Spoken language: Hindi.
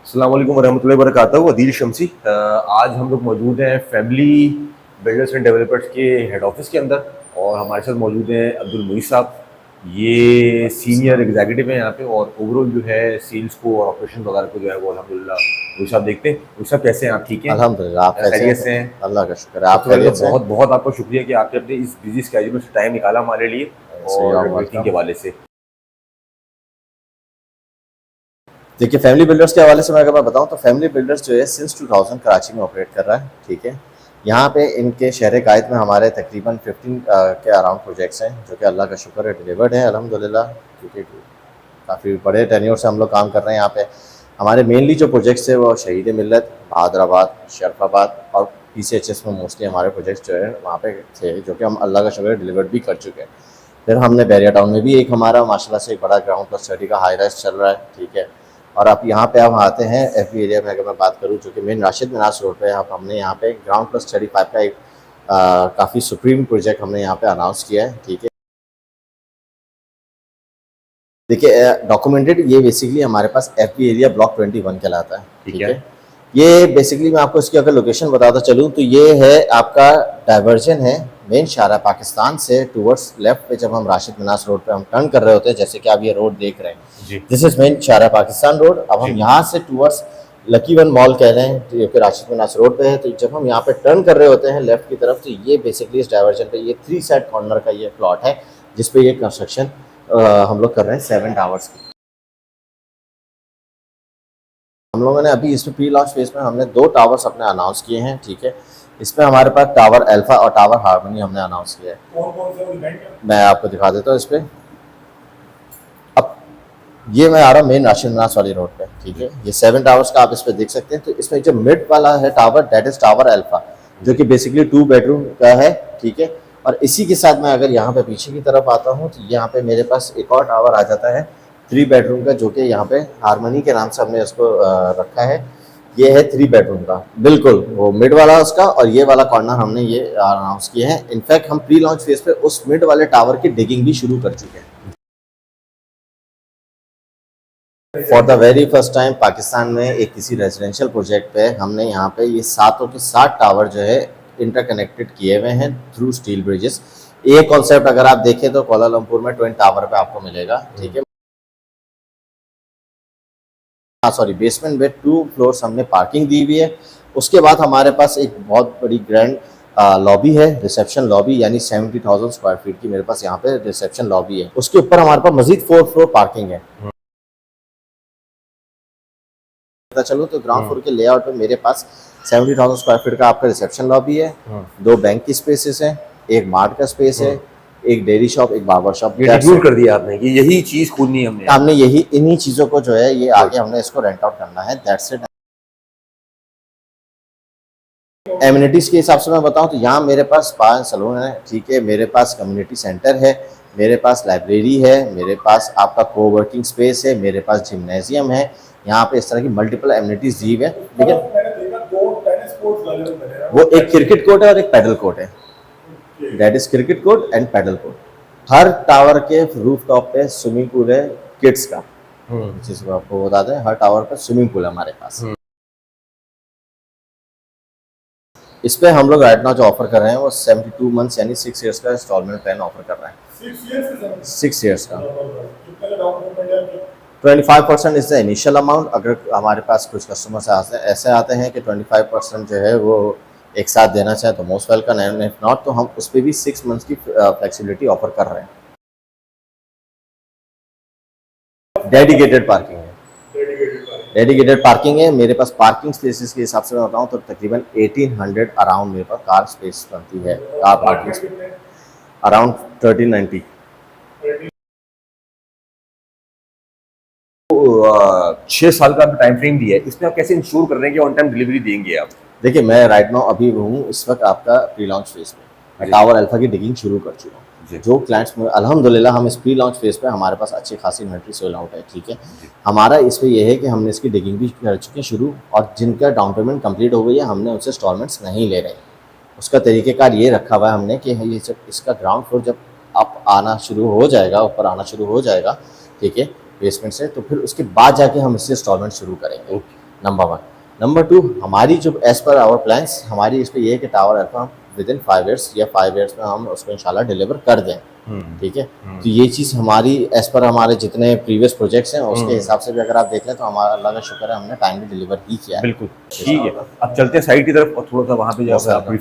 अस्सलाम वालेकुम वरहमतुल्लाहि वबरकातुहू। अदील शम्सी। आज हम लोग मौजूद हैं फैमिली बिल्डर्स एंड डेवलपर्स के हेड ऑफिस के अंदर और हमारे साथ मौजूद हैं अब्दुल मुईस साहब। ये सीनियर एग्जीक्यूटिव हैं यहाँ पे और ओवरऑल जो है सेल्स को और ऑपरेशन वगैरह को जो है वो अल्हम्दुलिल्लाह मुईस साहब देखते हैं। मुईस साहब कैसे हैं आप? ठीक हैं? अल्हम्दुलिल्लाह। आप कैसे खैरियत हैं? से हैं? अल्लाह का शुक्र है। आप सबसे पहले तो खैरियत से हैं? बहुत बहुत आपका शुक्रिया कि आपने अपने इस बिजी स्केड्यूल में से टाइम निकाला हमारे लिए सो यू आर और मीटिंग के वेलकम। हवाले से। देखिए, फैमिली बिल्डर्स के हवाले से मैं अगर मैं बताऊं तो फैमिली बिल्डर्स जो है सिंस 2000 कराची में ऑपरेट कर रहा है। ठीक है, यहाँ पे इनके शहर कायद में हमारे तकरीबन 15 के अराउंड प्रोजेक्ट्स हैं जो कि अल्लाह का शुक्र है डिलीवर्ड है अल्हम्दुलिल्लाह। क्योंकि काफ़ी बड़े टेन्योर से हम लोग काम कर रहे हैं यहाँ पे। हमारे मेनली जो प्रोजेक्ट्स है वो शहीद मिल्लत, बहादराबाद, शरफाबाद और PCHS में मोस्टली हमारे प्रोजेक्ट्स जो है वहाँ पे थे, जो कि हम अल्लाह का शुक्र है डिलीवर्ड भी कर चुके हैं। फिर हमने बैरिया टाउन में भी एक हमारा माशाल्लाह से एक बड़ा ग्राउंड प्लस स्टडी का हाई राइज चल रहा है। ठीक है, और आप यहाँ पे हम आते हैं FB एरिया में अगर मैं बात करूँ जो कि मेन राशिद मिनास रोड पे आप हमने यहाँ पे ग्राउंड प्लस स्टडी 5 का एक काफ़ी सुप्रीम प्रोजेक्ट हमने यहाँ पे अनाउंस किया है। ठीक है, देखिए डॉक्यूमेंटेड ये बेसिकली हमारे पास FB एरिया ब्लॉक 21 कहलाता है। ठीक है, ये बेसिकली मैं आपको इसकी अगर लोकेशन बताता चलूँ तो ये है आपका डाइवर्जन है मेन शारा पाकिस्तान से टूवर्ड्स लेफ्ट पे। जब हम राशिद मिनास रोड पे हम टर्न कर रहे होते हैं, जैसे कि आप ये रोड देख रहे हैं, दिस इज मेन शारा पाकिस्तान रोड। अब हम यहाँ से टूवर्ड्स लकी वन मॉल कह रहे हैं जो कि राशिद मिनास रोड पे है। तो जब हम यहाँ पे टर्न कर रहे होते हैं लेफ्ट की तरफ, तो ये बेसिकली इस डाइवर्जन पे ये 3 साइड कॉर्नर का ये प्लॉट है जिसपे ये कंस्ट्रक्शन हम लोग कर रहे हैं 7 टावर्स की। हम लोगों ने अभी इसमें प्री लॉन्च फेज में हमने 2 टावर्स अपने अनाउंस किए हैं। ठीक है, इसमें हमारे पास टावर अल्फा और टावर हार्मनी हमने अनाउंस किया है। कौन-कौन से मैं आपको दिखा देता हूँ इस पे। अब ये मैं आ रहा हूँ मेन राशिद मिनास वाली रोड पे। ठीक है, ये 7 टावर्स का आप इस पे देख सकते हैं। तो इसमें जो मिड वाला है tower that is tower alpha जो कि बेसिकली 2 बेडरूम का है। ठीक है, और इसी के साथ मैं अगर यहाँ पे पीछे की तरफ आता हूँ तो यहाँ पे मेरे पास एक और टावर आ जाता है 3 बेडरूम का जो कि यहाँ पे हारमोनी के नाम से हमने इसको रखा है। ये है 3 बेडरूम का, बिल्कुल वो मिड वाला उसका, और ये वाला कॉर्नर हमने ये अनाउंस किया है। इनफैक्ट हम प्री लॉन्च फेज पे उस मिड वाले टावर की डिगिंग भी शुरू कर चुके हैं। For the very first time Pakistan में एक किसी रेजिडेंशियल प्रोजेक्ट पे हमने यहाँ पे ये 7 के 7 टावर जो है इंटरकनेक्टेड किए हुए हैं थ्रू स्टील ब्रिजेस। ये कॉन्सेप्ट अगर आप देखें तो कोलालमपुर में ट्विन टावर पे आपको मिलेगा। ठीक है, सॉरी बेसमेंट में 2 फ्लोर्स हमने पार्किंग दी हुई है। उसके बाद हमारे पास एक बहुत बड़ी ग्रैंड लॉबी है, रिसेप्शन लॉबी, यानी 70,000 स्क्वायर फीट की मेरे पास यहाँ पे रिसेप्शन लॉबी है। उसके ऊपर हमारे पास मजीद 4 फ्लोर पार्किंग है। पता चलो तो ग्राउंड फ्लोर के लेआउट में मेरे पास 70,000 स्क्वायर फीट का आपका रिसेप्शन लॉबी है, 2 बैंक की स्पेसेस हैं, एक मार्ट का स्पेस है, एक डेयरी शॉप, एक बार्बर शॉप। ये डिक्लूड कर दिया आपने कि यही चीज खोलनी है हमने यही इन्हीं चीजों को जो है ये आगे हमने इसको रेंट आउट करना है। That's it. एमिनिटीज के हिसाब से मैं बताऊं तो यहाँ मेरे पास स्पा एंड सैलून है। ठीक है, मेरे पास कम्युनिटी सेंटर है, मेरे पास लाइब्रेरी है, मेरे पास आपका कोवर्किंग स्पेस है, मेरे पास जिम्नेजियम है। यहाँ पे इस तरह की मल्टीपल एमिनिटीज दी है। लेकिन वो एक क्रिकेट कोर्ट है और एक पैडल कोर्ट है। That is cricket court and paddle court. हर टावर के रूफ टॉप पे स्विमिंग पूल है किड्स का, जिसको आपको बता दें हर टावर पे स्विमिंग पूल है हमारे पास। इस पे हम लोग राइट नाउ जो ऑफर कर रहे हैं वो 72 मंथ्स यानी 6 इयर्स का इंस्टॉलमेंट प्लान ऑफर कर रहे हैं। 6 इयर्स का 25% इज द इनिशियल अमाउंट। अगर हमारे पास कुछ कस्टमर्स ऐसे आते हैं कि 25% जो है वो एक साथ देना चाहे तो most welcome, and if not तो हम उस पर भी 6 मंथ्स की फ्लेक्सिबिलिटी ऑफर कर रहे हैं। डेडिकेटेड पार्किंग है, डेडिकेटेड पार्किंग है। मेरे पास पार्किंग स्पेसेस के हिसाब से मैं बताऊं तो तकरीबन 1800 अराउंड मेरे पास कार स्पेस बनती है। Car parking around 1390। 6 साल का टाइम फ्रेम दिया है, इसमें आप कैसे इंश्योर कर रहे हैं कि ऑन टाइम डिलीवरी देंगे आप? देखिए, मैं राइट नाउ अभी हूँ इस वक्त आपका प्री लॉन्च फेज में, मैं टावर अल्फा की डिगिंग शुरू कर चुका हूँ। जो क्लाइंट्स में अल्हम्दुलिल्लाह हम इस प्री लॉन्च फेज पे हमारे पास अच्छी खासी इन्वेंट्री सेल आउट है। ठीक है, हमारा इस पे ये है कि हमने इसकी डिगिंग भी कर चुके हैं शुरू, और जिनका डाउन पेमेंट कंप्लीट हो गई है हमने उनसे इंस्टॉलमेंट्स नहीं ले रहे। उसका तरीकेकार ये रखा हुआ है हमने कि ये जब इसका ग्राउंड फ्लोर जब अप आना शुरू हो जाएगा, ऊपर आना शुरू हो जाएगा, ठीक है, बेसमेंट से, तो फिर उसके बाद जाके हम इससे इंस्टॉलमेंट शुरू करेंगे। नंबर 1। नंबर 2, हमारी जो एज पर आवर प्लान्स हमारी इस पे ये है कि टावर अल्फा हम विद इन 5 ईयर्स या 5 ईयर्स में हम उसको इंशाल्लाह डिलीवर कर दें, ठीक है। तो ये चीज़ हमारी एज पर हमारे जितने प्रीवियस प्रोजेक्ट्स हैं उसके हिसाब से भी अगर आप देख लें तो हमारा अल्लाह का शुक्र है हमने टाइमली डिलीवर ही किया है। बिल्कुल ठीक है। अब चलते हैं साइड की तरफ और थोड़ा सा वहाँ पे जाकर